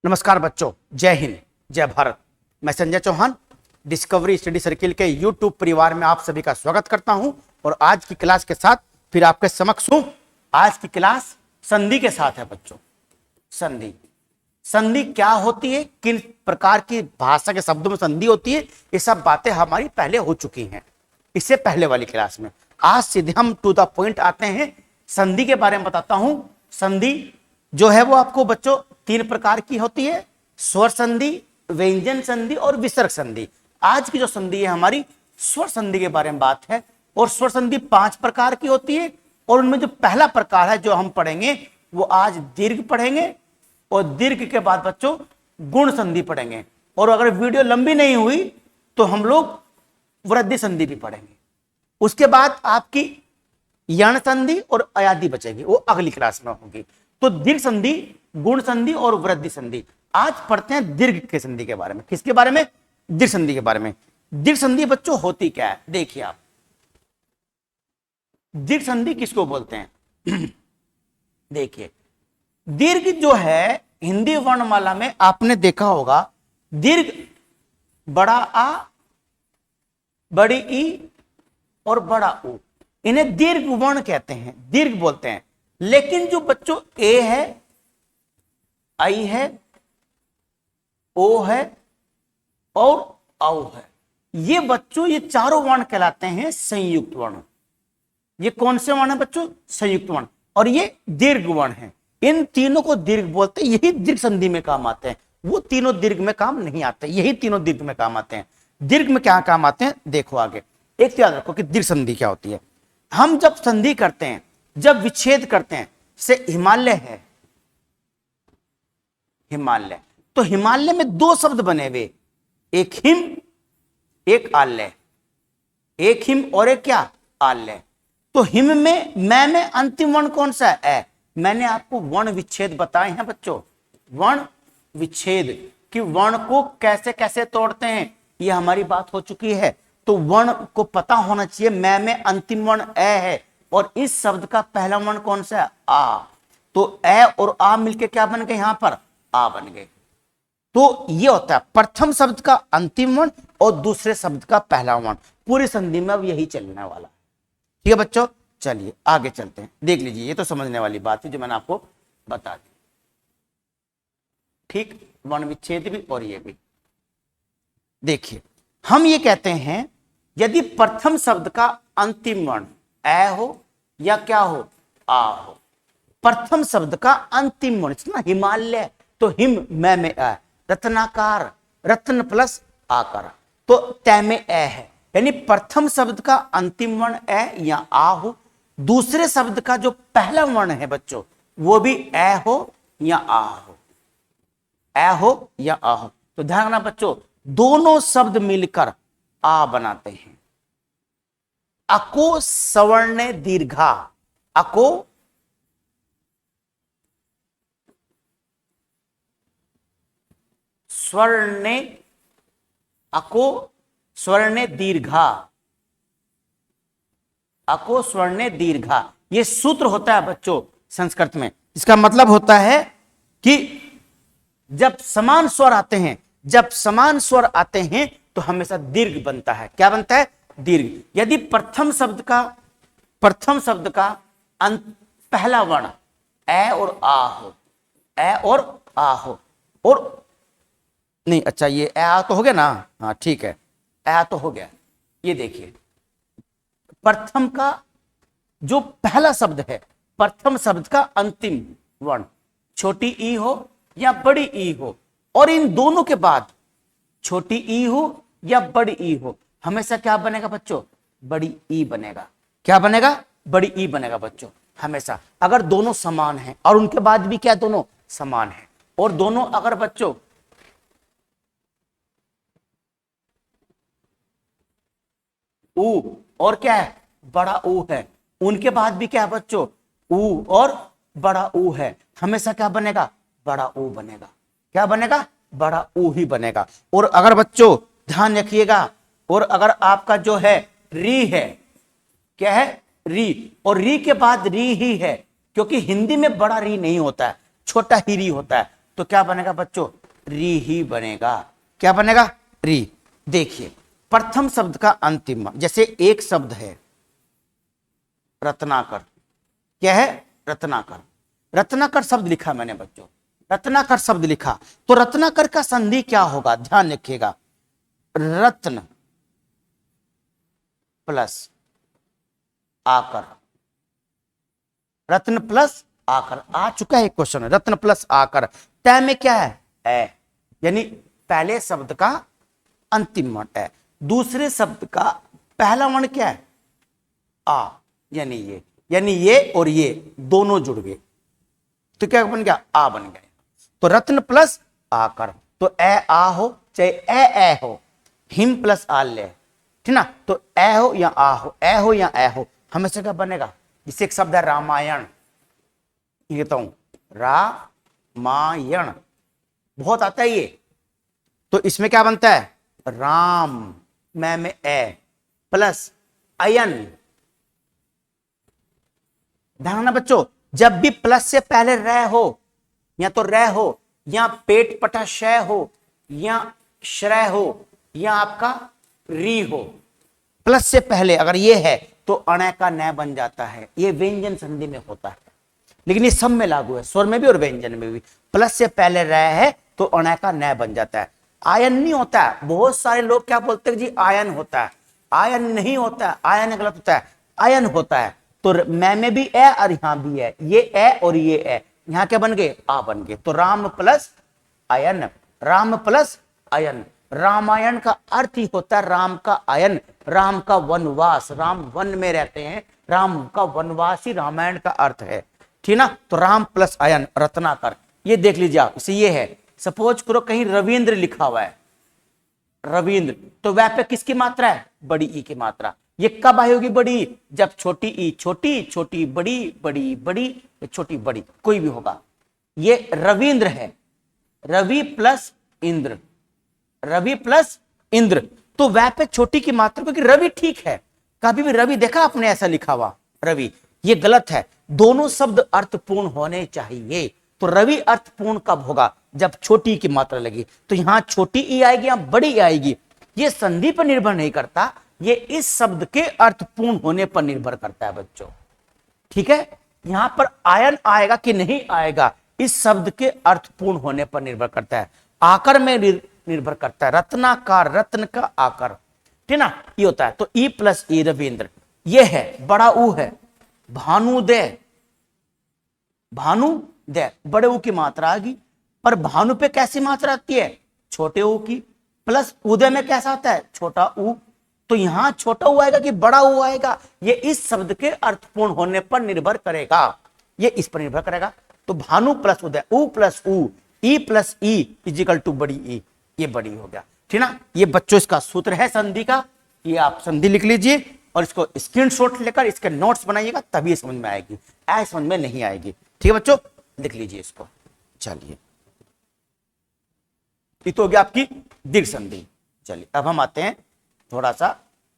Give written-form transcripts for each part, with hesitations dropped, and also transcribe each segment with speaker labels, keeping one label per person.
Speaker 1: नमस्कार बच्चों, जय हिंद, जय भारत। मैं Sanjay Chauhan Discovery Study Circle के यूट्यूब परिवार में आप सभी का स्वागत करता हूं और आज की क्लास के साथ फिर आपके समक्ष हूं। आज की क्लास संधि के साथ है बच्चों। संधि संधि क्या होती है, किन प्रकार की भाषा के शब्दों में संधि होती है, ये सब बातें हमारी पहले हो चुकी हैं इससे पहले वाली क्लास में। आज सीधे हम टू द पॉइंट आते हैं, संधि के बारे में बताता हूं। संधि जो है वो आपको बच्चों तीन प्रकार की होती है, स्वर संधि, व्यंजन संधि और विसर्ग संधि। आज की जो संधि है हमारी स्वर संधि के बारे में बात है। और स्वर संधि 5 प्रकार की होती है और उनमें जो पहला प्रकार है जो हम पढ़ेंगे वो आज दीर्घ पढ़ेंगे और दीर्घ के बाद बच्चों गुण संधि पढ़ेंगे। और अगर वीडियो लंबी नहीं हुई तो हम लोग वृद्धि संधि भी पढ़ेंगे। उसके बाद आपकी यण संधि और अयादि बचेगी, वो अगली क्लास में होगी। तो दीर्घ संधि, गुण संधि और वृद्धि संधि। आज पढ़ते हैं दीर्घ के संधि के बारे में। किसके बारे में? दीर्घ संधि के बारे में। दीर्घ संधि बच्चों होती क्या है, देखिए आप। दीर्घ संधि किसको बोलते हैं? देखिए, दीर्घ जो है हिंदी वर्णमाला में आपने देखा होगा, दीर्घ बड़ा आ, बड़ी ई और बड़ा ऊ, इन्हें दीर्घ वर्ण कहते हैं, दीर्घ बोलते हैं। लेकिन जो बच्चों ए है, आई है, ओ है और औ है, ये बच्चों ये चारों वर्ण कहलाते हैं संयुक्त वर्ण। ये कौन से वर्ण है बच्चों? संयुक्त वर्ण। और ये दीर्घ वर्ण है। इन तीनों को दीर्घ बोलते हैं, यही दीर्घ संधि में काम आते हैं। वो तीनों दीर्घ में काम नहीं आते, यही तीनों दीर्घ में काम आते हैं। दीर्घ में क्या काम आते हैं देखो आगे। एक याद रखो कि दीर्घ संधि क्या होती है। हम जब संधि करते हैं, जब विच्छेद करते हैं, से हिमालय है, हिमालय, तो हिमालय में 2 शब्द बने हुए, एक हिम एक आलय, एक हिम और एक क्या? आलय। तो हिम में मैं में अंतिम वर्ण कौन सा है? ए। मैंने आपको वर्ण विच्छेद बताए हैं बच्चों, वर्ण विच्छेद कि वर्ण को कैसे कैसे तोड़ते हैं, ये हमारी बात हो चुकी है। तो वर्ण को पता होना चाहिए। मैं में अंतिम वर्ण ए है और इस शब्द का पहला वर्ण कौन सा है? आ। तो ए और आ मिलके क्या बन गए? यहां पर आ बन गए। तो ये होता है प्रथम शब्द का अंतिम वर्ण और दूसरे शब्द का पहला वर्ण। पूरी संधि में अब यही चलने वाला है। ठीक है बच्चों, चलिए आगे चलते हैं। देख लीजिए, ये तो समझने वाली बात है जो मैंने आपको बता दी। ठीक, वर्ण विच्छेद भी और ये भी। देखिए, हम ये कहते हैं यदि प्रथम शब्द का अंतिम वर्ण ए हो या क्या हो? आ हो। प्रथम शब्द का अंतिम वर्ण ना हिमालय, तो हिम में आ, रत्नाकार, रत्न प्लस आकार, तो तय में ए है। यानी प्रथम शब्द का अंतिम वर्ण ए या आ हो, दूसरे शब्द का जो पहला वर्ण है बच्चों वो भी ए हो या आ हो, ए हो या आ हो। तो ध्यान रखना बच्चों, दोनों शब्द मिलकर आ बनाते हैं। अको सवर्ण दीर्घा, अको स्वर्ण, अको स्वर्ण दीर्घा, अको स्वर्ण दीर्घा, ये सूत्र होता है बच्चों संस्कृत में। इसका मतलब होता है कि जब समान स्वर आते हैं, जब समान स्वर आते हैं तो हमेशा दीर्घ बनता है। क्या बनता है? दीर्घ। यदि प्रथम शब्द का पहला वर्ण ए और आ हो, ए और आ हो, और नहीं, अच्छा ये ए आ तो हो गया ना, हाँ ठीक है, ए आ तो हो गया। ये देखिए, प्रथम का जो पहला शब्द है, प्रथम शब्द का अंतिम वर्ण छोटी ई हो या बड़ी ई हो, और इन दोनों के बाद छोटी ई हो या बड़ी ई हो, हमेशा क्या बनेगा बच्चों? बड़ी ई बनेगा। क्या बनेगा? बड़ी ई बनेगा बच्चों हमेशा। अगर दोनों समान हैं और उनके बाद भी क्या दोनों समान हैं, और दोनों अगर बच्चों ऊ और क्या है? बड़ा ऊ है, उनके बाद भी क्या है बच्चों? ऊ और बड़ा ऊ है, हमेशा क्या बनेगा? बड़ा ऊ बनेगा। क्या बनेगा? बड़ा ऊ ही बनेगा। और अगर बच्चों ध्यान रखिएगा, और अगर आपका जो है री है, क्या है? री, और री के बाद री ही है, क्योंकि हिंदी में बड़ा री नहीं होता है, छोटा ही री होता है। तो क्या बनेगा बच्चों, री ही बनेगा। क्या बनेगा, री। देखिए प्रथम शब्द का अंतिम, जैसे एक शब्द है रत्नाकर, क्या है, रत्नाकर। रत्नाकर शब्द लिखा मैंने बच्चों, रत्नाकर शब्द लिखा, तो रत्नाकर का संधि क्या होगा, ध्यान रखिएगा, रत्न प्लस आकर, रत्न प्लस आकर। आ चुका है क्वेश्चन, रत्न प्लस आकर। तय में क्या है, ए, यानी पहले शब्द का अंतिम वर्ण है, दूसरे शब्द का पहला वर्ण क्या है, आ, यानी ये और ये दोनों जुड़ गए, तो क्या बन गया, आ बन गया। तो रत्न प्लस आकर, तो ए आ हो चाहे ए हो, हिम प्लस आल्य, ठीक ना, तो ए हो या आ हो, ए हो या ए हो, हमेशा क्या बनेगा। जिसे एक शब्द है रामायण, ये कहता हूं रामायण, बहुत आता है ये, तो इसमें क्या बनता है, राम में ए प्लस अयन। ध्यान रखना बच्चों, जब भी प्लस से पहले रह हो, या तो रह हो, या पेट पटा शय हो, या श्रय हो, या आपका री हो, प्लस से पहले अगर ये है तो अणय का न बन जाता है। ये व्यंजन संधि में होता है, लेकिन ये सब में लागू है, स्वर में भी और व्यंजन में भी। प्लस से पहले रह है तो अणय का न बन जाता है। आयन नहीं होता है, बहुत सारे लोग क्या बोलते हैं जी आयन होता है, आयन नहीं होता है, आयन गलत होता है, आयन होता है। तो मैं में भी ए और यहां भी है, ये ए और ये ए, यहां क्या बन गए, आ बन गए। तो राम प्लस अयन, राम प्लस अयन। रामायण का अर्थ ही होता है राम का अयन, राम का वनवास, राम वन में रहते हैं, राम का वनवास ही रामायण का अर्थ है, ठीक ना। तो राम प्लस अयन, रत्नाकर, ये देख लीजिए आप, इसे ये है। सपोज करो कहीं रविंद्र लिखा हुआ है, रविंद्र, तो वह पे किसकी मात्रा है, बड़ी ई की मात्रा। ये कब आई होगी बड़ी, जब छोटी ई छोटी, छोटी बड़ी, बड़ी बड़ी, छोटी बड़ी, कोई भी होगा। ये रविंद्र है, रवि प्लस इंद्र, रवि प्लस इंद्र, तो वह पे छोटी की मात्रा, क्योंकि रवि ठीक है। कभी भी रवि देखा आपने ऐसा लिखा हुआ रवि, ये गलत है। दोनों शब्द अर्थपूर्ण होने चाहिए। तो रवि अर्थपूर्ण कब होगा, जब छोटी की मात्रा लगी। तो यहां छोटी ई आएगी या बड़ी ई आएगी, ये संधि पर निर्भर नहीं करता, ये इस शब्द के अर्थपूर्ण होने पर निर्भर करता है बच्चों, ठीक है। यहां पर आयन आएगा कि नहीं आएगा, इस शब्द के अर्थपूर्ण होने पर निर्भर करता है, आकर में निर्भर करता है। रत्नाकार, रत्न का आकर, ठीक ना, ये होता है। तो ई प्लस ई रविंद्र, ये है, बड़ा ऊ है, भानुदय, भानुदय, बड़े ऊ की मात्रा आ गई, पर भानु पे कैसी मात्रा आती है, छोटे ऊ की, प्लस उदय में कैसा आता है, छोटा ऊ। तो यहां छोटा ऊ आएगा कि बड़ा ऊ आएगा, ये इस शब्द के अर्थपूर्ण होने पर निर्भर करेगा, ये इस पर निर्भर करेगा। तो भानु प्लस उदय, ऊ प्लस ऊ, ई प्लस ई इजिकल टू बड़ी ई, ये बड़ी हो गया, ठीक ना। ये बच्चों इसका सूत्र है संधि का, ये आप संधि लिख लीजिए और इसको स्क्रीनशॉट लेकर इसके नोट्स बनाइएगा, तभी समझ में आएगी, ऐसे समझ में नहीं आएगी, ठीक है बच्चों, लिख लीजिए इसको। चलिए, ये तो हो गया आपकी दीर्घ संधि। चलिए अब हम आते हैं, थोड़ा सा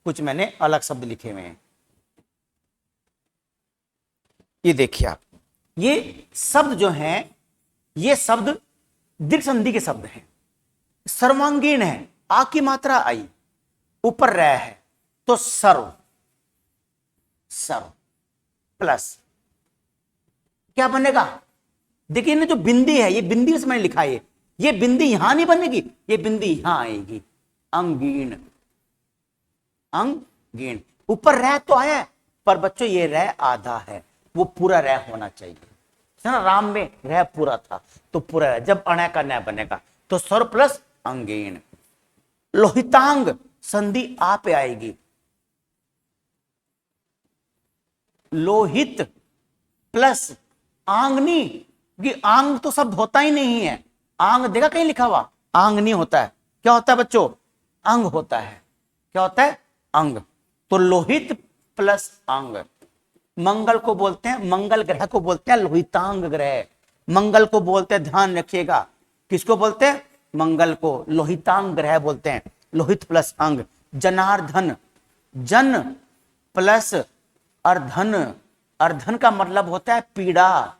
Speaker 1: कुछ मैंने अलग शब्द लिखे हुए हैं, ये देखिए आप, ये शब्द जो हैं, ये शब्द दीर्घ संधि के शब्द हैं, सर्वांगीण है, आ की मात्रा आई, ऊपर रह है, तो सर्व, सर्व प्लस क्या बनेगा, देखिए ना, जो बिंदी है, ये बिंदी इसमें मैंने लिखा है, ये बिंदी यहां नहीं बनेगी, ये बिंदी यहां आएगी, अंगीण, अंगीण। ऊपर रह तो आया है, पर बच्चों ये रह आधा है, वो पूरा रह होना चाहिए, है ना। राम में रह पूरा था, तो पूरा रह, जब अणय का न बनेगा तो स्वर प्लस अंगीण। लोहितांग संधि आ पे आएगी, लोहित प्लस आंगनी, कि आंग तो शब्द होता ही नहीं है, आंग देखा कहीं लिखा हुआ, आंग नहीं होता है, क्या होता है बच्चों, अंग होता है, क्या होता है, अंग। तो लोहित प्लस अंग, मंगल को बोलते हैं, मंगल ग्रह को बोलते हैं लोहितांग ग्रह, मंगल को बोलते हैं, ध्यान रखिएगा, किसको बोलते हैं, मंगल को लोहितांग ग्रह बोलते हैं, लोहित प्लस अंग। जनार्दन, जन प्लस अर्धन, अर्धन का मतलब होता है पीड़ा,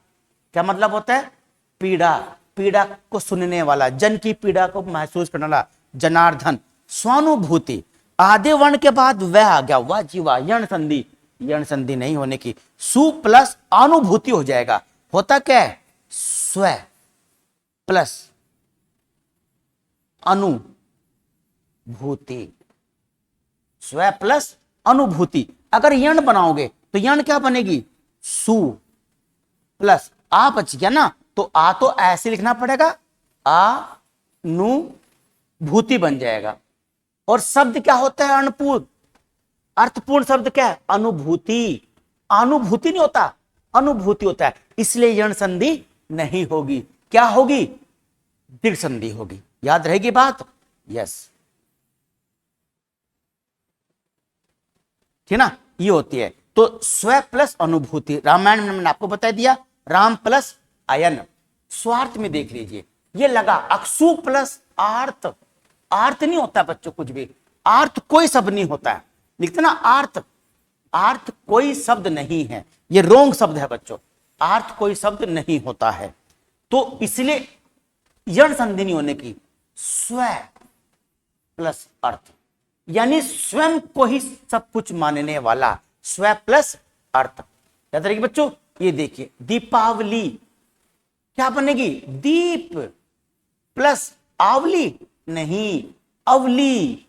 Speaker 1: क्या मतलब होता है, पीड़ा, पीड़ा को सुनने वाला, जन की पीड़ा को महसूस करने वाला, जनार्दन। स्वानुभूति, आधे वर्ण के बाद वह आ गया, वाह जी वाह, यण संधि, यण संधि नहीं होने की, सु प्लस अनुभूति हो जाएगा। होता क्या है, स्व प्लस अनुभूति, स्व प्लस अनुभूति। अगर यण बनाओगे तो यण क्या बनेगी, सु प्लस आ बच गया ना, तो आ तो ऐसे लिखना पड़ेगा, आ नु भूति बन जाएगा। और शब्द क्या होता है, अनपूर्ण, अर्थपूर्ण शब्द क्या है, अनुभूति। अनुभूति नहीं होता, अनुभूति होता है, इसलिए यण संधि नहीं होगी, क्या होगी, दीर्घ संधि होगी। याद रहेगी बात, यस, ठीक ना, ये होती है। तो स्व प्लस अनुभूति, रामायण में मैंने आपको बता दिया, राम प्लस अयन। स्वार्थ में देख लीजिए, ये लगा अक्षु प्लस आर्त, आर्त नहीं होता बच्चों कुछ भी, आर्त कोई शब्द नहीं होता है, लिखते ना आर्त, आर्त कोई शब्द नहीं है, ये रोंग शब्द है बच्चों, आर्त कोई शब्द नहीं होता है। तो इसलिए यण संधि नहीं होने की, स्व प्लस अर्थ, यानी स्वयं को ही सब कुछ मानने वाला, स्व प्लस अर्थ। याद रखिए बच्चों, ये देखिए दीपावली क्या बनेगी, दीप प्लस आवली, नहीं अवली,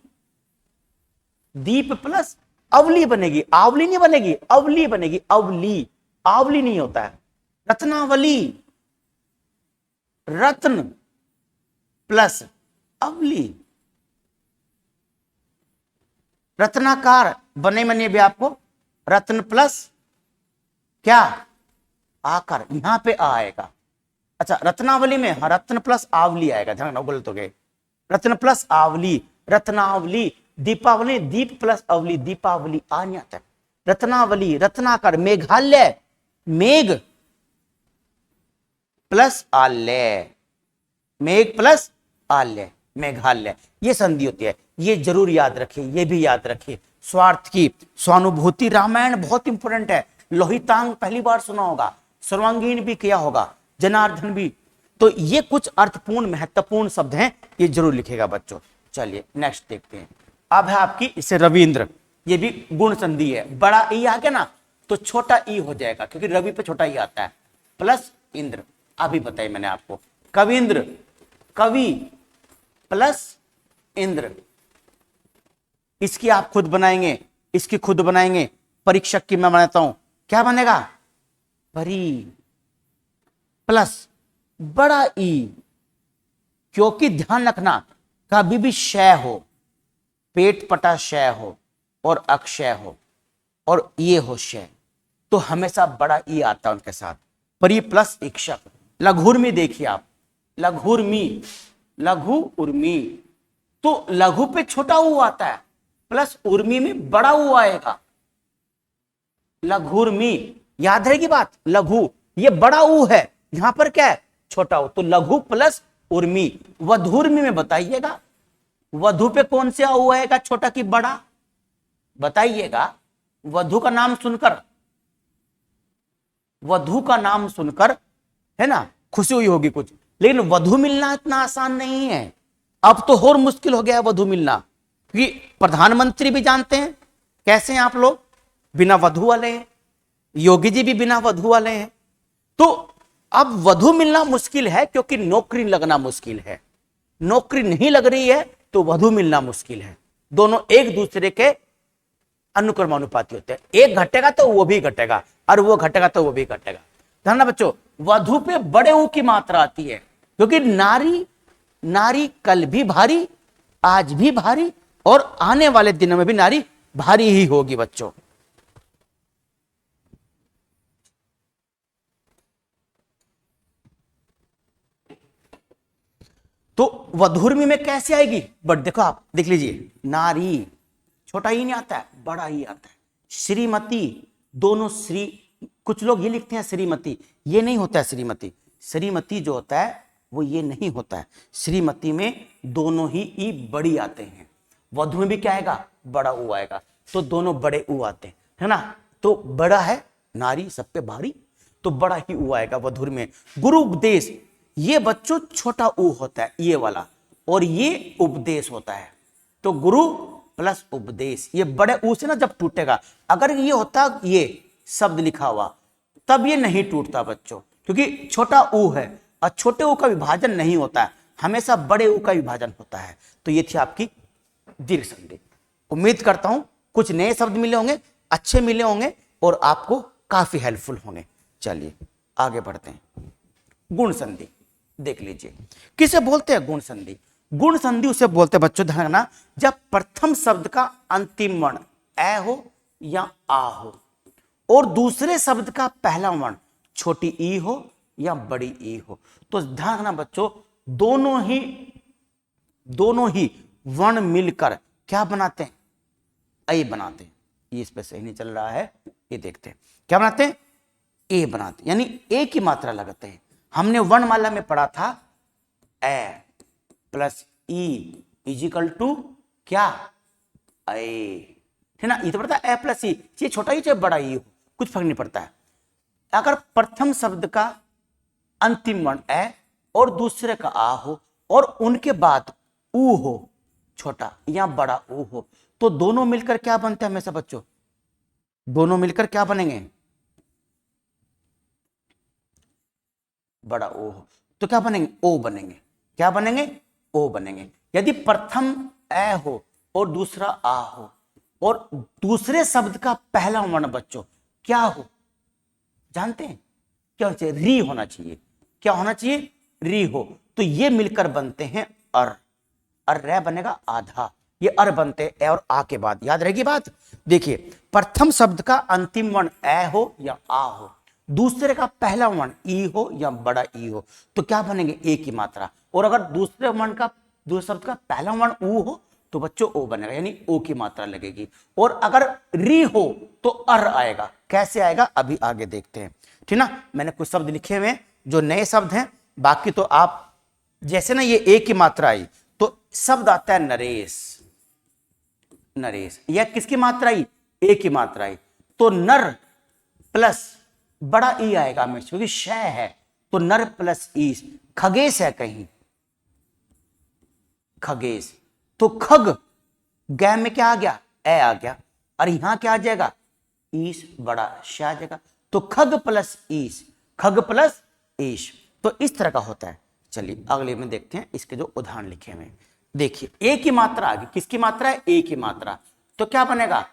Speaker 1: दीप प्लस अवली बनेगी, आवली नहीं बनेगी, अवली बनेगी, अवली, आवली नहीं होता है। रत्नावली, रत्न प्लस अवली, रत्नाकार बने मने भी आपको, रत्न प्लस क्या, आकार, यहां पे आ आएगा। अच्छा रत्नावली में हाँ, रत्न प्लस आवली आएगा, ध्यान रखना गलत हो गए, रत्न प्लस आवली, रत्नावली। दीपावली, दीप प्लस अवली, दीपावली आ नहीं आता। रत्नावली, रत्नाकर, मेघालय, मेघ प्लस आलय, मेघ प्लस आलय, मेघालय, ये संधि होती है, ये जरूर याद रखिए, ये भी याद रखिए। स्वार्थ की, स्वानुभूति, रामायण बहुत इंपॉर्टेंट है, लोहितांग पहली बार सुना होगा, सर्वांगीण भी किया होगा, जनार्दन भी। तो ये कुछ अर्थपूर्ण महत्वपूर्ण शब्द हैं, ये जरूर लिखेगा बच्चों। चलिए नेक्स्ट देखते हैं। अब है आपकी इसे रविंद्र, ये भी गुण संधि है, बड़ा ई आ गया ना तो छोटा ई हो जाएगा, क्योंकि रवि पे छोटा ई आता है, प्लस इंद्र। अभी बताइए मैंने आपको, कविंद्र, कवि प्लस इंद्र, इसकी आप खुद बनाएंगे, इसकी खुद बनाएंगे, परीक्षक की मैं बनाता हूं, क्या बनेगा, परी प्लस बड़ा ई, क्योंकि ध्यान रखना कभी भी क्षय हो, पेट पटा क्षय हो और अक्षय हो और ये हो क्षय, तो हमेशा बड़ा ई आता है उनके साथ। परी प्लस इक्षक। लघुर्मी देखिए आप, लघुर्मी, लघु उर्मी, तो लघु पे छोटा ऊ आता है, प्लस उर्मी में बड़ा ऊ आएगा, लघुर्मी। याद रहेगी बात, लघु ये बड़ा ऊ है, यहां पर क्या है, छोटा ऊ, तो लघु प्लस उर्मी। वधुर्मी में बताइएगा, वधु पे कौन से ऊ आएगा, छोटा की बड़ा, बताइएगा। वधु का नाम सुनकर, वधु का नाम सुनकर है ना खुशी हुई होगी कुछ, लेकिन वधु मिलना इतना आसान नहीं है, अब तो और मुश्किल हो गया है वधु मिलना, क्योंकि प्रधानमंत्री भी जानते हैं कैसे हैं आप लोग, बिना वधु वाले हैं, योगी जी भी बिना वधु वाले हैं। तो अब वधु मिलना मुश्किल है, क्योंकि नौकरी लगना मुश्किल है, नौकरी नहीं लग रही है तो वधु मिलना मुश्किल है। दोनों एक दूसरे के अनुक्रमानुपाती होते हैं, एक घटेगा तो वो भी घटेगा और वो घटेगा तो वो भी घटेगा। ध्यान बच्चों, वधु पे बड़े ऊ की मात्रा आती है, क्योंकि नारी, नारी कल भी भारी, आज भी भारी और आने वाले दिनों में भी नारी भारी ही होगी बच्चों। तो वधुर्मी में कैसे आएगी, बट देखो आप देख लीजिए, नारी छोटा ही नहीं आता है, बड़ा ही आता है। श्रीमती, दोनों श्री, कुछ लोग ये लिखते हैं श्रीमती, ये नहीं होता है श्रीमती, श्रीमती जो होता है वो ये नहीं होता है, श्रीमती में दोनों ही ई बड़ी आते हैं। वधु में भी क्या आएगा, बड़ा ऊ आएगा, तो दोनों बड़े ऊ आते हैं, है ना। तो बड़ा है नारी सब पे भारी, तो बड़ा ही ऊ आएगा वधुर में। गुरु उपदेश, ये बच्चों छोटा ऊ होता है ये वाला, और ये उपदेश होता है। तो गुरु प्लस उपदेश, ये बड़े ऊ से ना जब टूटेगा, अगर ये होता ये शब्द लिखा हुआ तब ये नहीं टूटता बच्चों, क्योंकि छोटा ऊ है और छोटे ऊ का विभाजन नहीं होता है, हमेशा बड़े ऊ का विभाजन होता है। तो ये थी आपकी दीर्घ संधि। उम्मीद करता हूं कुछ नए शब्द मिले होंगे, अच्छे मिले होंगे और आपको काफी हेल्पफुल होंगे। चलिए आगे बढ़ते हैं। गुण संधि देख लीजिए, किसे बोलते हैं गुण संधि? गुण संधि उसे बोलते हैं बच्चों, ध्यान रखना, जब प्रथम शब्द का अंतिम वर्ण ए हो या आ हो और दूसरे शब्द का पहला वर्ण छोटी ई हो या बड़ी ई हो। तो ध्यान रखना बच्चों, दोनों ही वर्ण मिलकर क्या बनाते हैं? ए बनाते हैं। ये इस पे सही नहीं चल रहा है, ये देखते हैं क्या बनाते हैं? ए बनाते हैं, यानी ए की मात्रा लगाते हैं। हमने वर्णमाला में पढ़ा था ए प्लस ई इजिकल टू क्या? ए, है ना? ये तो पड़ता है ए प्लस ई, ये छोटा ही चाहे बड़ा ई हो, कुछ फर्क नहीं पड़ता है। अगर प्रथम शब्द का अंतिम वर्ण ए और दूसरे का आ हो और उनके बाद ऊ हो, छोटा या बड़ा ऊ हो, तो दोनों मिलकर क्या बनते हैं हमेशा बच्चों? दोनों मिलकर क्या बनेंगे? बड़ा ओ हो तो क्या बनेंगे? ओ बनेंगे। क्या बनेंगे? ओ बनेंगे। यदि प्रथम ए हो और दूसरा आ हो और दूसरे शब्द का पहला वर्ण बच्चों क्या हो? जानते हैं क्या होना चाहिए? री होना चाहिए। क्या होना चाहिए? री हो। तो ये मिलकर बनते हैं अर। अर रे बनेगा आधा, ये अर बनते हैं ए और आ के बाद। याद रहेगी बात? देखिए, प्रथम शब्द का अंतिम वर्ण ए हो या आ हो, दूसरे का पहला वर्ण ई हो या बड़ा ई हो, तो क्या बनेंगे? ए की मात्रा। और अगर दूसरे शब्द का पहला वर्ण ऊ हो तो बच्चों ओ बनेगा, यानी ओ की मात्रा लगेगी। और अगर री हो तो अर आएगा। कैसे आएगा अभी आगे देखते हैं, ठीक ना? मैंने कुछ शब्द लिखे हुए हैं जो नए शब्द हैं, बाकी तो आप जैसे ना ये ए की मात्रा आई तो शब्द आता है नरेश। नरेश, यह किसकी मात्रा आई? ए की मात्रा आई। तो नर प्लस बड़ा ई आएगा हमेशा, क्योंकि श है तो नर प्लस ई। खगेश है कहीं, खगेश, तो खग गै में क्या आ गया? ए आ गया। और यहां क्या आ जाएगा? ईश, बड़ा श आ जाएगा। तो खग प्लस ईश, खग प्लस ईश। तो इस तरह का होता है। चलिए अगले में देखते हैं इसके जो उदाहरण लिखे हुए हैं। देखिए, ए की मात्रा आ गई। किसकी मात्रा है? ए की मात्रा। तो क्या बनेगा?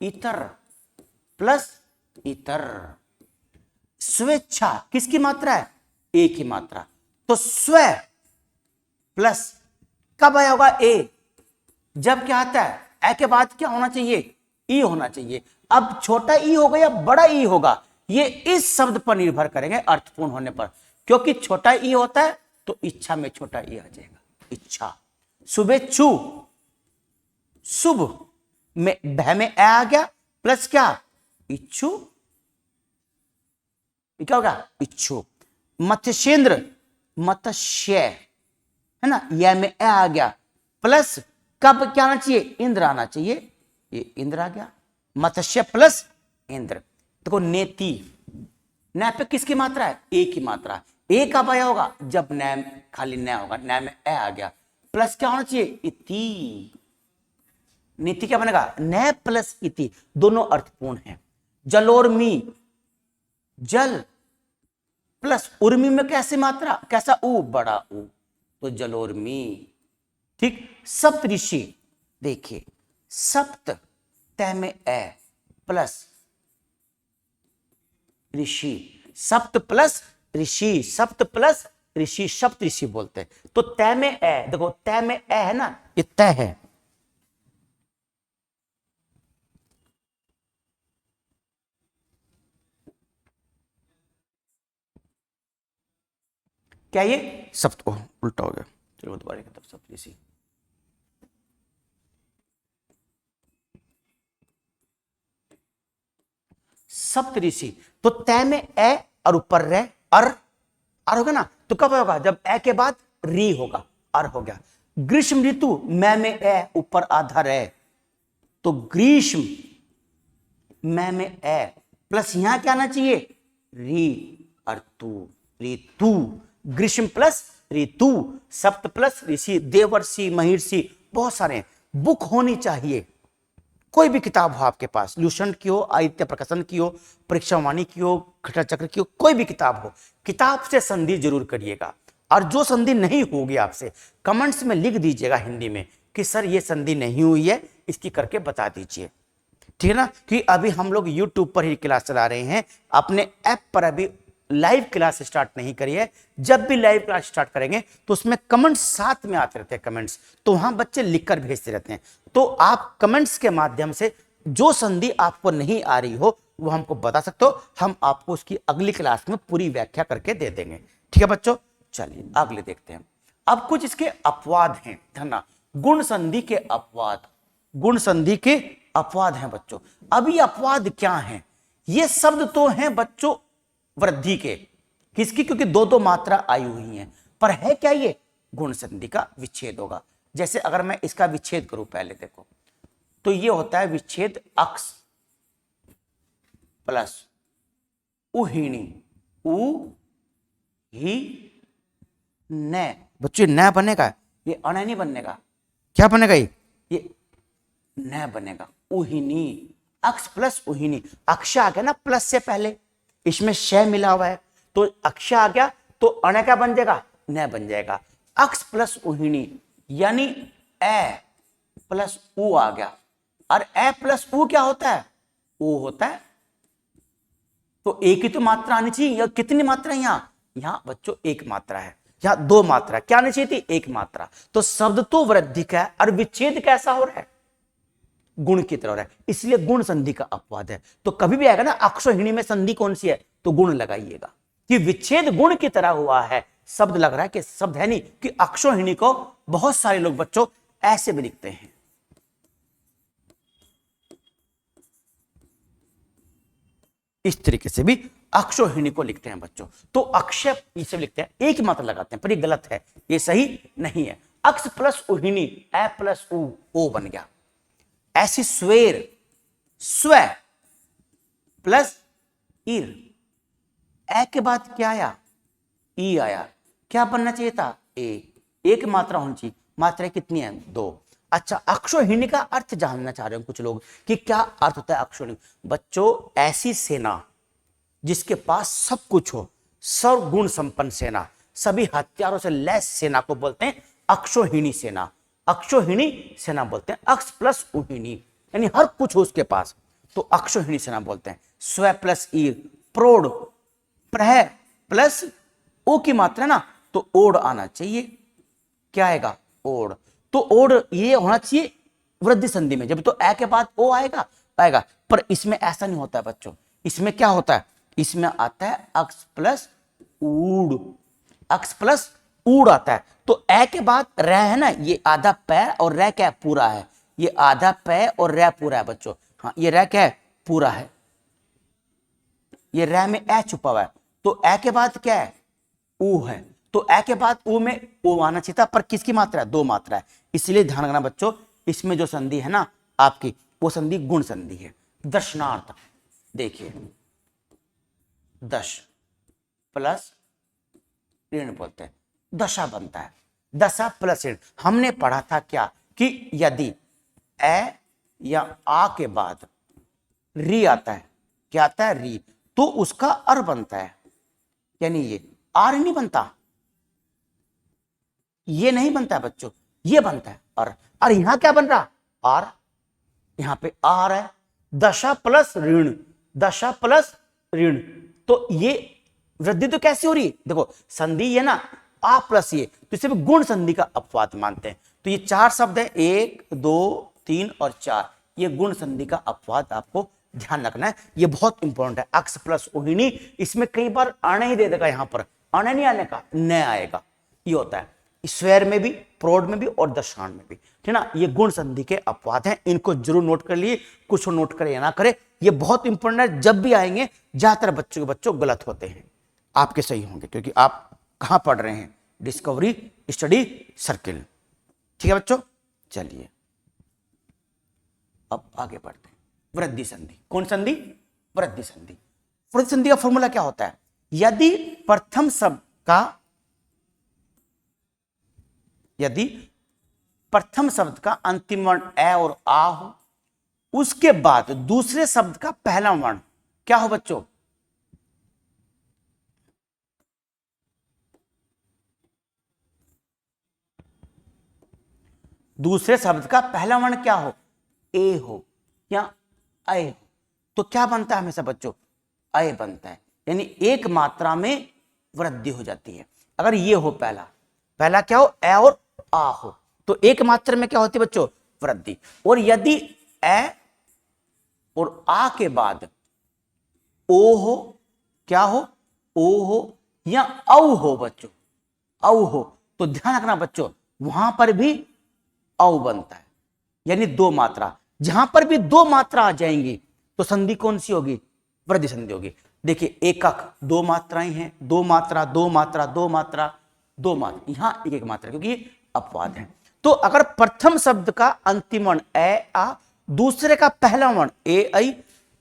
Speaker 1: इतर प्लस इतर। स्वेच्छा किसकी मात्रा है? ए की मात्रा। तो स्व प्लस कब आया होगा? ए। जब क्या आता है? ए के बाद क्या होना चाहिए? ई होना चाहिए। अब छोटा ई होगा या बड़ा ई होगा, ये इस शब्द पर निर्भर करेंगे अर्थपूर्ण होने पर। क्योंकि छोटा ई होता है तो इच्छा में छोटा ई आ जाएगा, इच्छा। शुभेच्छु, शुभ में भय में ए आ गया प्लस क्या? इच्छु, क्या होगा? इच्छु। मत्स्येंद्र, मत्स्य, है ना? यह में ए आ गया प्लस कब क्या आना चाहिए? इंद्र आना चाहिए। ये इंद्र आ गया। मत्स्य प्लस इंद्र। देखो नेति, न पे किसकी मात्रा है? ए की मात्रा। ए कब आया होगा? जब न खाली न होगा, न में ए आ गया प्लस क्या होना चाहिए? इति। नीति क्या बनेगा? न प्लस इति। दोनों अर्थपूर्ण हैं। जलोर्मी, जल प्लस उर्मी में कैसी मात्रा? कैसा? ऊ, बड़ा ऊ, तो जलोर्मी। ठीक। सप्त ऋषि, देखिए सप्त तय में ए प्लस ऋषि, सप्त प्लस ऋषि, सप्त प्लस ऋषि, सप्त ऋषि बोलते हैं। तो तय में ए, देखो तय में ए है ना, ये तय है। क्या ये सप्त? उल्टा हो गया, चलो दोबारा की तरफ। सप्त ऋषि, सप्त ऋषि। तो तय में ए और ऊपर रे, अर होगा ना? तो कब होगा? जब ए के बाद री होगा, अर हो गया। ग्रीष्म ऋतु, मैं में ए ऊपर आधा रे, तो ग्रीष्म, मैं में ए प्लस यहां क्या आना चाहिए? री और तू, ऋतु। ग्रीष्म प्लस ऋतु, सप्त प्लस ऋषि, देवर्षि, महिर्षि, बहुत सारे। बुक होनी चाहिए, कोई भी किताब हो आपके पास, लूसेंट की हो, आदित्य प्रकाशन की हो, परीक्षावाणी की हो, घटा चक्र की हो, कोई भी किताब हो, किताब से संधि जरूर करिएगा। और जो संधि नहीं होगी आपसे कमेंट्स में लिख दीजिएगा हिंदी में कि सर ये संधि नहीं हुई है, इसकी करके बता दीजिए, ठीक है ना। कि अभी हम लोग यूट्यूब पर ही क्लास चला रहे हैं, अपने ऐप पर अभी लाइव क्लास स्टार्ट नहीं करी है। जब भी लाइव क्लास स्टार्ट करेंगे तो उसमें कमेंट्स साथ में आते रहते हैं, कमेंट्स तो वहां बच्चे लिखकर भेजते रहते हैं। तो आप कमेंट्स के माध्यम से जो संधि आपको नहीं आ रही हो वो हमको बता सकते हो, हम आपको उसकी अगली क्लास में पूरी व्याख्या करके दे देंगे, ठीक है बच्चों। चलिए अगले देखते हैं। अब कुछ इसके अपवाद हैं, धन्ना गुण संधि के अपवाद, गुण संधि के अपवाद हैं बच्चों। अभी अपवाद क्या हैं? ये शब्द तो हैं बच्चों वृद्धि के, किसकी? क्योंकि दो दो मात्रा आई हुई हैं, पर है क्या ये? गुण संधि का विच्छेद होगा। जैसे अगर मैं इसका विच्छेद करूं, पहले देखो तो ये होता है विच्छेद अक्स प्लस उहिणी, उ ही न। बच्चों न बनेगा, ये अण नहीं बनेगा, क्या बनेगा? ये न बनेगा, उहिनी, अक्ष प्लस उहिनी। अक्ष आ गया ना प्लस से पहले, इसमें श मिला हुआ है तो अक्ष आ गया, तो अण क्या बन जाएगा? न बन जाएगा। अक्ष प्लस उहिनी यानी ए प्लस उ आ गया, और ए प्लस उ क्या होता है? ओ होता है। तो एक ही तो मात्रा आनी चाहिए, या कितनी मात्रा? यहां बच्चों एक मात्रा है, यहां दो मात्रा, क्या आनी चाहिए थी? एक मात्रा। तो शब्द तो वृद्धि का है और विच्छेद कैसा हो रहा है? गुण की तरह हो रहा है, इसलिए गुण संधि का अपवाद है। तो कभी भी आएगा ना अक्षोहिणी में संधि कौन सी है, तो गुण लगाइएगा कि विच्छेद गुण की तरह हुआ है। शब्द लग रहा है कि शब्द है नहीं, कि अक्षोहिणी को बहुत सारे लोग बच्चों ऐसे भी लिखते हैं, इस तरीके से भी अक्षोहिणी को लिखते हैं बच्चों। तो अक्षय इसे लिखते हैं, एक ही मात्रा लगाते हैं, पर ये गलत है, ये सही नहीं है। अक्ष प्लस उहिणी, ए प्लस उ, ओ बन गया। ऐसी स्वेर, स्व प्लस इर, ए के बाद क्या आया? ई आया। क्या बनना चाहिए था? ए। एक मात्रा होनी चाहिए, मात्रा कितनी है? दो। अच्छा, अक्षोहिणी का अर्थ जानना चाह रहे हो कुछ लोग कि क्या अर्थ होता है अक्षोहिणी? बच्चों ऐसी सेना जिसके पास सब कुछ हो, सर्वगुण संपन्न सेना, सभी हथियारों से लैस सेना को बोलते हैं अक्षोहिणी सेना। अक्षोहिणी सेना बोलते हैं, अक्ष प्लस उहिणी यानी हर कुछ हो उसके पास, तो अक्षोहिणी सेना बोलते हैं। स्व प्लस ईर, प्रोढ़, प्रह प्लस ओ की मात्रा ना, तो ओढ़ आना चाहिए। क्या आएगा? ओढ़। तो ओढ़ ये होना चाहिए वृद्धि संधि में, जब तो ए के बाद ओ आएगा, पर इसमें ऐसा नहीं होता है बच्चों। इसमें क्या होता है? इसमें आता है अक्ष प्लस ऊड़, अक्ष प्लस ऊड़ आता है। तो ए के बाद रै है ना, ये आधा पै और रै क्या पूरा है, ये आधा पै और रै पूरा है बच्चों। हाँ, ये रै क्या है? पूरा है। ये रै में ए छुपा हुआ है, तो ए के बाद क्या है? ऊ है। तो ए के बाद ऊ में ओ आना चाहिए था, पर किसकी मात्रा है? दो मात्रा है। इसलिए ध्यान रखना बच्चों, इसमें जो संधि है ना आपकी, वो संधि गुण संधि है। दर्शनार्थ देखिए, दश प्लस ऋण बोलते हैं, दशा बनता है। दशा प्लस ऋण, हमने पढ़ा था क्या कि यदि ए या आ के बाद री आता है, क्या आता है? री, तो उसका अर बनता है, यानी ये आर नहीं बनता, ये नहीं बनता है बच्चों, ये बनता है अर। और यहां क्या बन रहा? आर, यहां पे आर है। दशा प्लस ऋण, दशा प्लस ऋण, तो ये वृद्धि तो कैसी हो रही है? देखो संधि है ना, आ प्लस ये, तो इसे भी गुण संधि का अपवाद मानते हैं। तो ये चार शब्द है, 1 2 3 और 4, ये गुण संधि का अपवाद आपको ध्यान रखना है, ये बहुत इंपॉर्टेंट है। अक्ष प्लस उहिणी, इसमें कई बार आने ही दे देगा, यहां पर आने नहीं आने का, न आएगा, ये होता है। स्वर में भी, प्रौढ़ में भी और दशाण में भी, ठीक ना। ये गुण संधि के अपवाद हैं, इनको जरूर नोट कर लिए, कुछ नोट करे या ना करे, ये बहुत इंपॉर्टेंट है। जब भी आएंगे ज्यादातर बच्चों गलत होते हैं, आपके सही होंगे, क्योंकि आप कहां पढ़ रहे हैं? डिस्कवरी स्टडी सर्किल, ठीक है बच्चों। चलिए अब आगे बढ़ते हैं। वृद्धि संधि, कौन संधि? वृद्धि संधि। वृद्धि संधि का फॉर्मूला क्या होता है? यदि प्रथम शब्द का यदि प्रथम शब्द का अंतिम वर्ण ए और आ हो, उसके बाद दूसरे शब्द का पहला वर्ण क्या हो बच्चों? दूसरे शब्द का पहला वर्ण क्या हो? ए हो या अय हो, तो क्या बनता है हमेशा बच्चों? अय बनता है, यानी एक मात्रा में वृद्धि हो जाती है। अगर ये हो पहला क्या हो? ए और आ हो, तो एक मात्रा में क्या होती है बच्चों? वृद्धि। और यदि ए और आ के बाद ओ हो, क्या हो? ओ हो या औ हो बच्चों, औ हो, तो ध्यान रखना बच्चों, वहां पर भी औ बनता है, यानी दो मात्रा। जहां पर भी दो मात्रा आ जाएंगी तो संधि कौन सी होगी? वृद्धि संधि होगी। देखिए एकक, दो मात्राएं हैं, दो मात्रा, दो मात्रा, दो मात्रा, दो मात्रा, यहां एक एक मात्रा, क्योंकि अपवाद है। तो अगर प्रथम शब्द का अंतिम वर्ण ए आ, दूसरे का पहला वर्ण ए आई,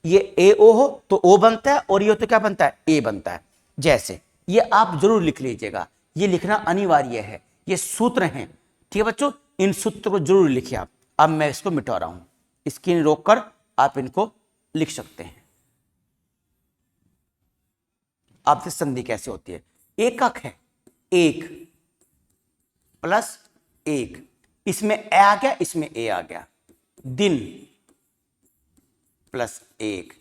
Speaker 1: ये ए ओ हो तो ओ बनता है, और ये तो क्या बनता है? ए बनता है। जैसे ये आप जरूर लिख लीजिएगा, ये लिखना अनिवार्य है, ये सूत्र हैं, ठीक है बच्चों? इन सूत्र को जरूर लिखिए आप। अब मैं इसको मिटा रहा हूं, स्क्रीन रोककर आप इनको लिख सकते हैं। आपसे संधि कैसे होती है? एकक है, एक प्लस एक, इसमें ए आ गया, इसमें ए आ गया। दिन प्लस एक,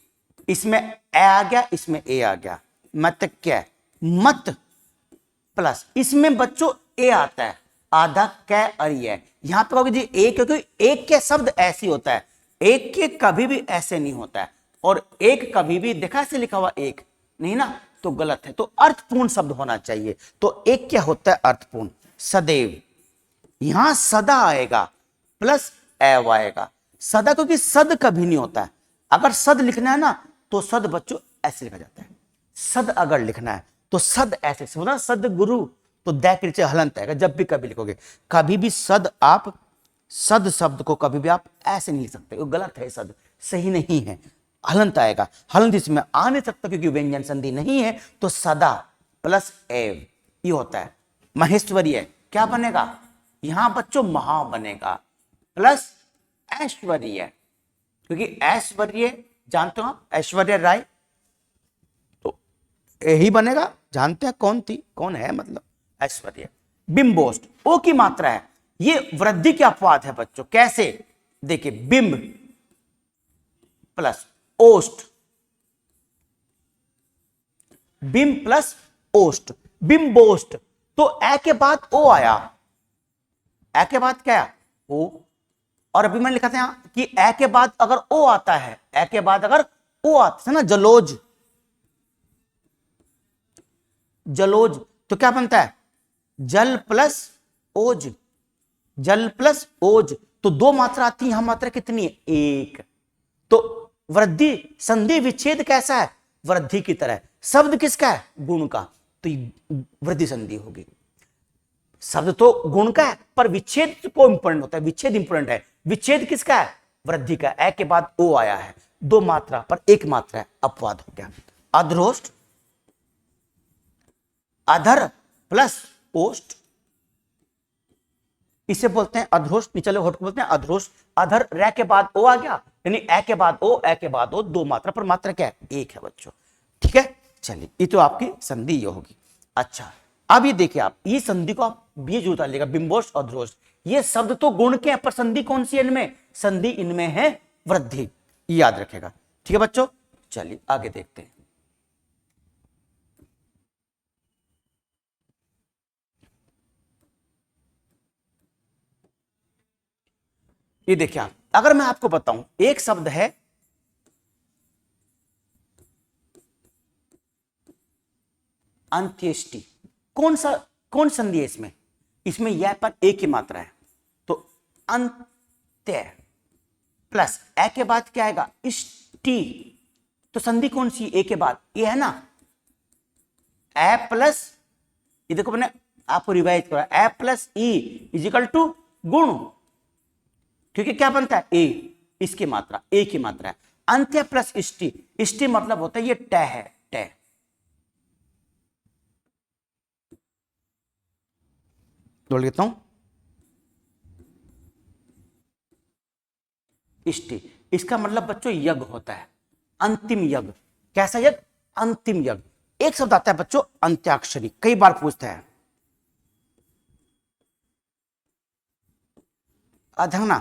Speaker 1: इसमें ए आ गया, इसमें ए आ गया। मत क्या? मत प्लस, इसमें बच्चों ए आता है, आधा कै और ये, यहां पे कहोगे जी एक, क्योंकि एक के शब्द ऐसी होता है, एक के कभी भी ऐसे नहीं होता है, और एक कभी भी देखा ऐसे लिखा हुआ एक नहीं ना, तो गलत है, तो अर्थपूर्ण शब्द होना चाहिए। तो एक क्या होता है? अर्थपूर्ण। सदैव, यहां सदा आएगा प्लस एव आएगा, सदा, क्योंकि सद कभी नहीं होता है। अगर सद लिखना है ना तो सद बच्चों ऐसे लिखा जाता है, सद अगर लिखना है तो सद ऐसे, सुना सद गुरु, तो दै के नीचे हलंत आएगा जब भी कभी लिखोगे। कभी भी सद, आप सद शब्द को कभी भी आप ऐसे नहीं लिख सकते, वो गलत है, सद सही नहीं है, हलंत आएगा। हलंत इसमें आ नहीं सकता क्योंकि व्यंजन संधि नहीं है, तो सदा प्लस एव ये होता है। महेश्वरीय क्या बनेगा? यहां बच्चों महा बनेगा, प्लस ऐश्वर्य, क्योंकि ऐश्वर्य जानते हो आप, ऐश्वर्या राय, तो यही बनेगा। जानते हैं कौन थी, कौन है, मतलब ऐश्वर्य। बिंबोष्ट, ओ की मात्रा है, ये वृद्धि के अपवाद है बच्चों। कैसे? देखिए बिंब प्लस ओष्ठ, बिंब प्लस ओष्ठ, बिंबोष्ठ, तो ए के बाद ओ आया, ए के बाद क्या आया? ओ, और अभी मैंने लिखा था यहां कि ए के बाद अगर ओ आता है, ए के बाद अगर ओ आता है ना, जलोज, जलोज, तो क्या बनता है? जल प्लस ओज, जल प्लस ओज, तो दो मात्रा आती है, यहां मात्रा कितनी है? एक। तो वृद्धि संधि विच्छेद कैसा है? वृद्धि की तरह। शब्द किसका है? गुण का, तो वृद्धि संधि होगी। शब्द तो गुण का है, पर विच्छेद को इंपोर्टेंट होता है, विच्छेद इंपोर्टेंट है। विच्छेद किसका है? वृद्धि का। ए के बाद ओ आया है, दो मात्रा पर एक मात्रा है, अपवाद हो गया। अधरोष्ठ, अधर प्लस ओष्ठ, इसे बोलते हैं अधरोष्ठ, निचले होठ को बोलते हैं अधरोष्ठ। अधर, रे के बाद ओ आ गया, यानी ए के बाद ओ, ए के बाद ओ, दो मात्रा पर मात्रा क्या है? एक है बच्चों, ठीक है। चलिए ये तो आपकी संधि ये होगी। अच्छा अब ये देखिए आप, ये संधि को आप बीज उतार लेगा, बिंबोष्ठ अधरोष्ठ, ये शब्द तो गुण के हैं, पर संधि कौन सी है इनमें? संधि इनमें है वृद्धि, याद रखेगा, ठीक है बच्चों। चलिए आगे देखते हैं। ये देखिए आप, अगर मैं आपको बताऊं एक शब्द है अंत्येष्टि, कौन सा, कौन संधि है इसमें? इसमें यह पर एक ही मात्रा है, तो अंत्य प्लस ए के बाद क्या आएगा? इष्टि, तो संधि कौन सी? ए के बाद ये है ना, ए प्लस, ये देखो मैंने आपको रिवाइज करा, ए प्लस ई इजिकल टू गुण, क्योंकि क्या बनता है? ए, इसकी मात्रा ए की मात्रा है। अंत्य प्लस इष्टि, इष्टि मतलब होता है ये ट है, ट, जोड़ लेता हूं, इष्टि। इसका मतलब बच्चों यज्ञ होता है, अंतिम यज्ञ। कैसा यज्ञ? अंतिम यज्ञ। एक शब्द आता है बच्चों अंत्याक्षरी, कई बार पूछता है। अधना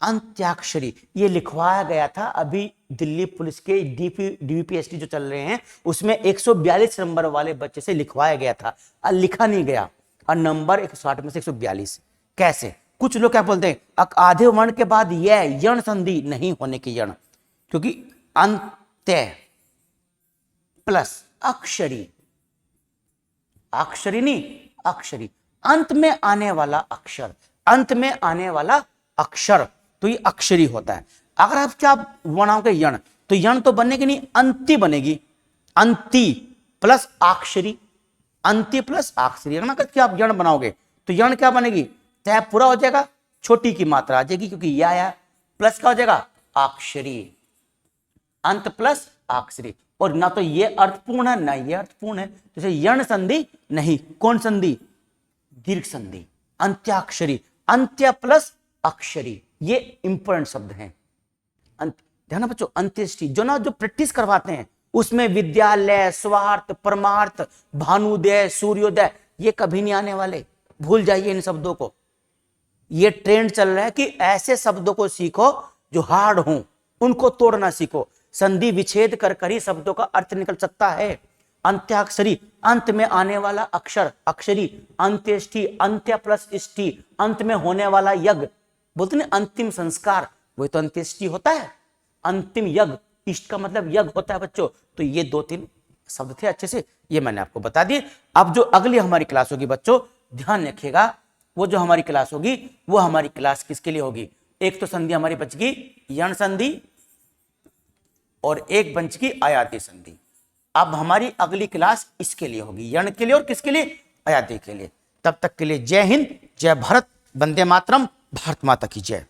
Speaker 1: अंत्याक्षरी ये लिखवाया गया था अभी दिल्ली पुलिस के डीपीएसटी जो चल रहे हैं उसमें 142 नंबर वाले बच्चे से लिखवाया गया था और लिखा नहीं गया, और नंबर 160 में से 142। कैसे? कुछ लोग क्या बोलते हैं आधे वर्ण के बाद यह यण संधि नहीं होने की यण, क्योंकि अंत्य प्लस अक्षरी, अक्षरी नहीं अक्षरी, अंत में आने वाला अक्षर, अंत में आने वाला अक्षर, तो ये अक्षरी होता है। अगर आप क्या बनाओगे यण, तो यण तो बनेगी नहीं, अंति बनेगी। अंति प्लस अक्षरी, अंति प्लस अक्षरी, अगर आप यण बनाओगे तो यण क्या बनेगी? तय पूरा हो जाएगा, छोटी की मात्रा आ जाएगी क्योंकि यह आया, प्लस क्या हो जाएगा? अक्षरी, अंत प्लस अक्षरी। और ना तो ये अर्थपूर्ण है ना ये अर्थपूर्ण है, जैसे यण संधि नहीं। कौन संधि? दीर्घ संधि, अंत्याक्षरी, अंत्य प्लस अक्षरी, ये इंपॉर्टेंट शब्द हैं। ध्यान बच्चों, अंत्येष्टि जो प्रैक्टिस करवाते हैं उसमें विद्यालय, स्वार्थ, परमार्थ, भानुदय, सूर्योदय ये कभी नहीं आने वाले, भूल जाइए इन शब्दों को। ये ट्रेंड चल रहा है कि ऐसे शब्दों को सीखो जो हार्ड हो, उनको तोड़ना सीखो। संधि विच्छेद कर ही शब्दों का अर्थ निकल सकता है। अंत्याक्षरी, अंत में आने वाला अक्षर अक्षरी, अंत्येष्टि, अंत्य प्लस इष्टि, अंत में होने वाला यज्ञ, बोलते ना अंतिम संस्कार, वही तो अंत्येष्टि होता है। अंतिम यज्ञ, इष्ट का मतलब यज्ञ होता है बच्चों। तो ये 2-3 शब्द थे, अच्छे से ये मैंने आपको बता दिए। अब जो अगली हमारी क्लास होगी बच्चों, ध्यान रखिएगा, वो जो हमारी क्लास होगी वो हमारी क्लास किसके लिए होगी? एक तो संधि हमारी बच गई यण संधि, और एक बच गई आयाती संधि। अब हमारी अगली क्लास इसके लिए होगी, यण के लिए और किसके लिए? आयाती के लिए। तब तक के लिए जय हिंद, जय भारत, वंदे मातरम, भारत माता की जय।